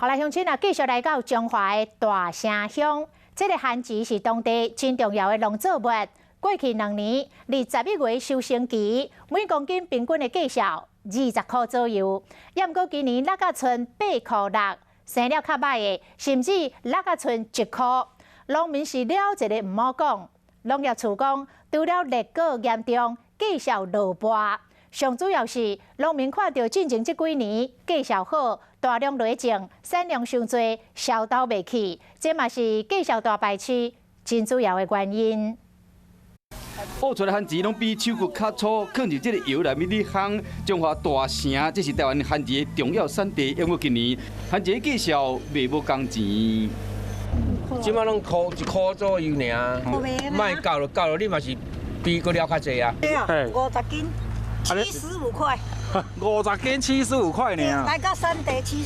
好来，乡亲啊，继续来到中华的大城乡。这个番薯是当地真重要的农作物。过去2年，21月收成期，每公斤平均的价销20块左右。也毋过今年落甲剩8块6，生了较歹的，甚至落甲剩1块。农民是了一个毋好讲，农业处讲，除了热果严重，价销落败。上主要是农民看到进前这几年价销好，大量累种，产量伤多，销到袂起，这嘛是价销大败市真主要的原因。挖出来番薯拢比手骨较粗，放入这个窑内面去烘。中华大城，这是台湾番薯的重要产地。因为今年番薯的价销卖无工钱。即摆拢1块左右尔，卖到了，你嘛是比佫了较济啊。对啊，50斤，75块。50斤75块呢。来到山地75。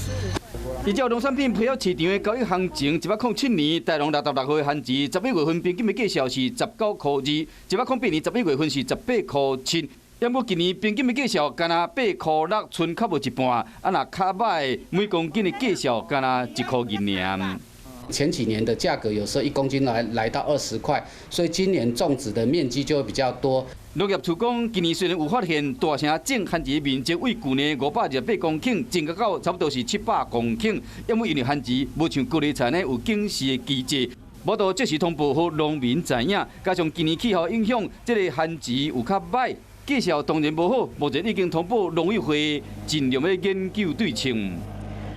依照农产品批发市场的交易行情，107年台农66岁的番薯，11月份平均的价销是19块2，108年11月份是18块7。要不今年平均的价销干那8块6，剩较无一半。啊，若较歹，每公斤的价销干那1块2尔。前几年的价格有时候1公斤来到20块，所以今年种植的面积就会比较多。农业处讲，今年虽然有发现大城种番薯的面积为去年528公顷增加到差不多是700公顷，因为番薯无像高丽菜呢有警示的机制，无到即时通报予农民知影。加上今年气候影响，这个番薯有较歹，价销当然无好。目前已经通报农委会尽量要研究对策。